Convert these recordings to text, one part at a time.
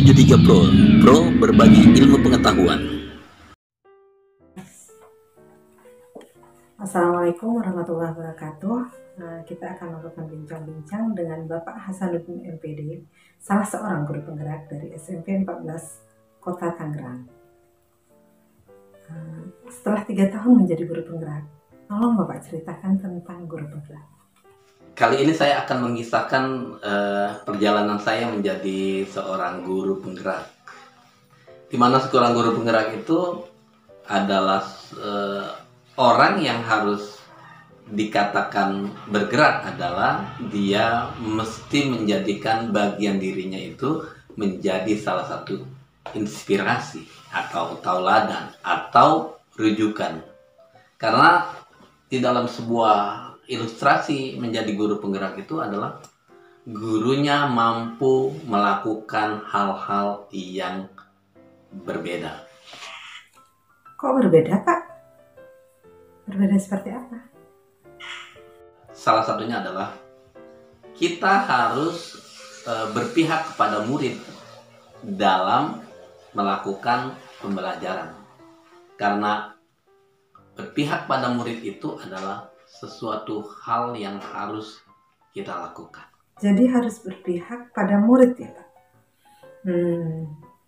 73 Pro berbagi ilmu pengetahuan. Assalamualaikum warahmatullahi wabarakatuh. Kita akan melakukan bincang-bincang dengan Bapak Hasanuddin MPD, salah seorang guru penggerak dari SMP 14 Kota Tangerang. Setelah 3 tahun menjadi guru penggerak, tolong Bapak ceritakan tentang guru penggerak. Kali ini saya akan mengisahkan perjalanan saya menjadi seorang guru penggerak. Di mana seorang guru penggerak itu adalah orang yang harus dikatakan bergerak adalah dia mesti menjadikan bagian dirinya itu menjadi salah satu inspirasi atau tauladan atau rujukan. Karena di dalam sebuah ilustrasi menjadi guru penggerak itu adalah gurunya mampu melakukan hal-hal yang berbeda. Kok berbeda, Pak? Berbeda seperti apa? Salah satunya adalah kita harus berpihak kepada murid dalam melakukan pembelajaran. Karena berpihak pada murid itu adalah sesuatu hal yang harus kita lakukan. Jadi harus berpihak pada murid ya, Pak?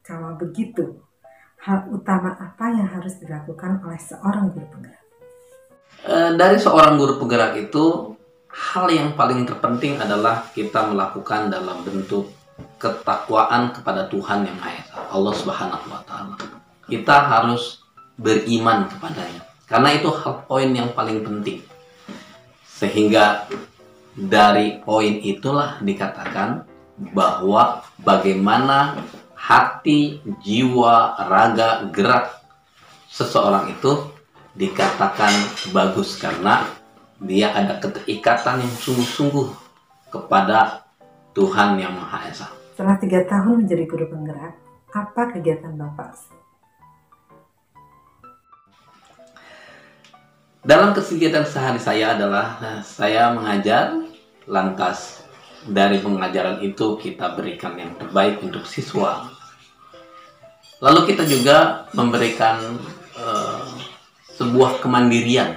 Kalau begitu, hal utama apa yang harus dilakukan oleh seorang guru penggerak? Dari seorang guru penggerak itu, hal yang paling terpenting adalah kita melakukan dalam bentuk ketakwaan kepada Tuhan Yang Maha Esa, Allah Subhanahu wa Ta'ala. Kita harus beriman kepadanya, karena itu hal poin yang paling penting. Sehingga dari poin itulah dikatakan bahwa bagaimana hati, jiwa, raga, gerak seseorang itu dikatakan bagus karena dia ada keterikatan yang sungguh-sungguh kepada Tuhan Yang Maha Esa. Setelah 3 tahun menjadi guru penggerak, apa kegiatan Bapak? Dalam kegiatan sehari saya adalah saya mengajar, lantas dari pengajaran itu kita berikan yang terbaik untuk siswa. Lalu kita juga memberikan sebuah kemandirian.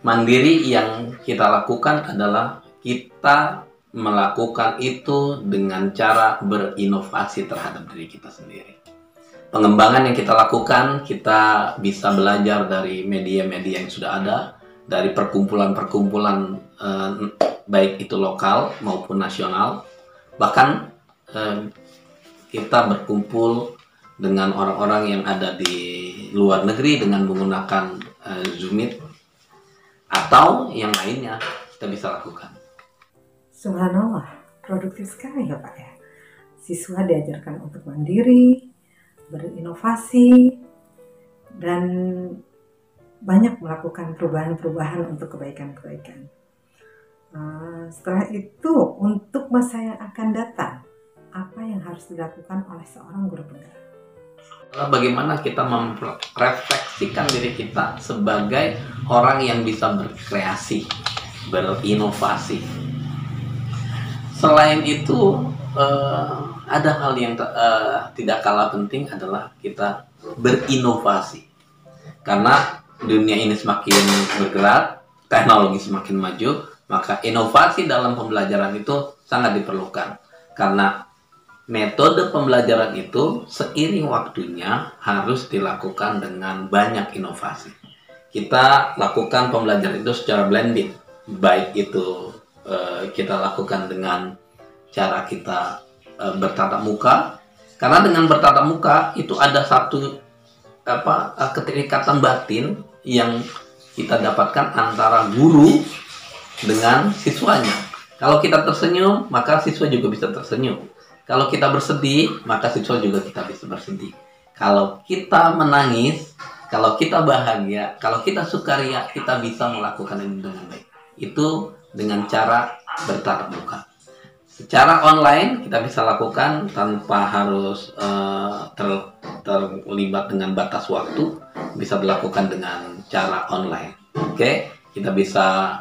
Mandiri yang kita lakukan adalah kita melakukan itu dengan cara berinovasi terhadap diri kita sendiri. Pengembangan yang kita lakukan, kita bisa belajar dari media-media yang sudah ada, dari perkumpulan-perkumpulan baik itu lokal maupun nasional. Bahkan kita berkumpul dengan orang-orang yang ada di luar negeri dengan menggunakan Zoom Meet atau yang lainnya kita bisa lakukan. Subhanallah, produktif sekali ya Pak ya. Siswa diajarkan untuk mandiri, berinovasi, dan banyak melakukan perubahan-perubahan untuk kebaikan-kebaikan. Setelah itu, untuk masa yang akan datang, apa yang harus dilakukan oleh seorang guru penggerak? Bagaimana kita merefleksikan diri kita sebagai orang yang bisa berkreasi, berinovasi. Selain itu, ada hal yang tidak kalah penting adalah kita berinovasi. Karena dunia ini semakin bergerak, teknologi semakin maju, maka inovasi dalam pembelajaran itu sangat diperlukan. Karena metode pembelajaran itu seiring waktunya harus dilakukan dengan banyak inovasi. Kita lakukan pembelajaran itu secara blended, baik itu kita lakukan dengan cara kita bertatap muka, karena dengan bertatap muka itu ada satu keterikatan batin yang kita dapatkan antara guru dengan siswanya. Kalau kita tersenyum, maka siswa juga bisa tersenyum. Kalau kita bersedih, maka siswa juga kita bisa bersedih. Kalau kita menangis, kalau kita bahagia, kalau kita sukaria, kita bisa melakukan ini dengan baik. Itu dengan cara bertatap muka. Secara online kita bisa lakukan tanpa harus terlibat dengan batas waktu, bisa dilakukan dengan cara online. Oke, kita bisa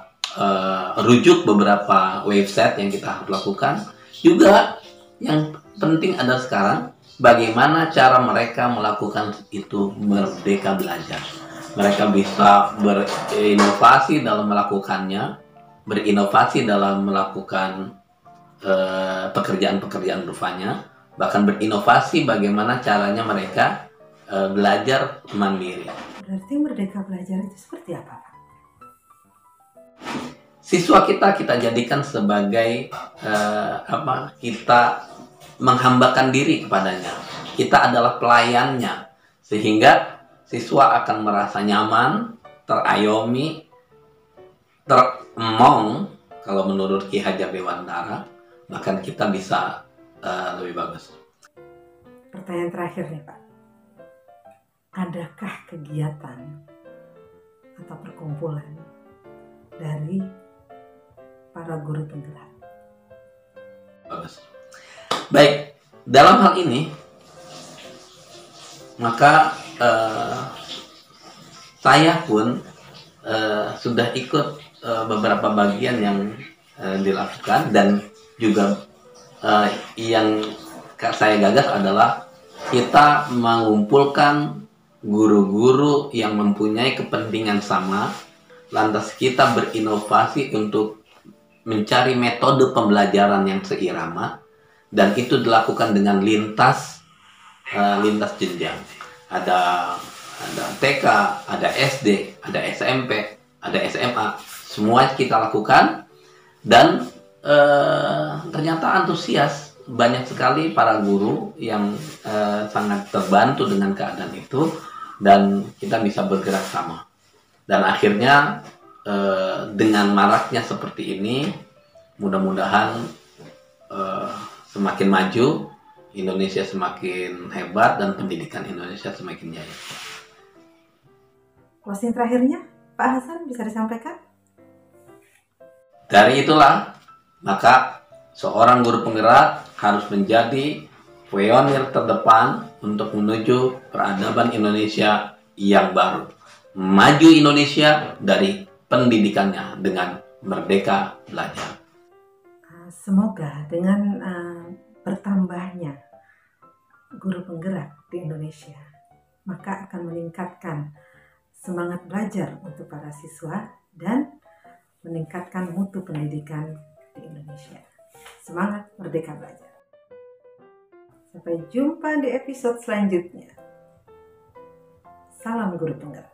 rujuk beberapa website yang kita harus lakukan. Juga Yang penting ada sekarang bagaimana cara mereka melakukan itu, merdeka belajar. Mereka bisa berinovasi dalam melakukannya, berinovasi dalam melakukan pekerjaan-pekerjaan rupanya, bahkan berinovasi bagaimana caranya mereka belajar mandiri. Berarti merdeka belajar itu seperti apa, Pak? Siswa kita jadikan sebagai kita menghambakan diri kepadanya. Kita adalah pelayannya, sehingga siswa akan merasa nyaman, terayomi, teremong. Kalau menurut Ki Hajar Dewantara, bahkan kita bisa lebih bagus. Pertanyaan terakhir nih, Pak. Adakah kegiatan atau perkumpulan dari para guru penggerak? Bagus. Baik, dalam hal ini maka saya pun sudah ikut beberapa bagian yang dilakukan, dan juga yang saya gagas adalah kita mengumpulkan guru-guru yang mempunyai kepentingan sama, lantas kita berinovasi untuk mencari metode pembelajaran yang seirama, dan itu dilakukan dengan lintas jenjang. Ada TK, ada SD, ada SMP, ada SMA, semua kita lakukan, dan ternyata antusias. Banyak sekali para guru yang sangat terbantu dengan keadaan itu, dan kita bisa bergerak sama. Dan akhirnya dengan maraknya seperti ini, mudah-mudahan semakin maju, Indonesia semakin hebat, dan pendidikan Indonesia semakin jaya. Closing terakhirnya, Pak Hasan, bisa disampaikan? Dari itulah, maka seorang guru penggerak harus menjadi pionir terdepan untuk menuju peradaban Indonesia yang baru. Maju Indonesia dari pendidikannya dengan merdeka belajar. Semoga dengan bertambahnya guru penggerak di Indonesia, maka akan meningkatkan semangat belajar untuk para siswa dan meningkatkan mutu pendidikan di Indonesia. Semangat merdeka belajar. Sampai jumpa di episode selanjutnya. Salam guru penggerak.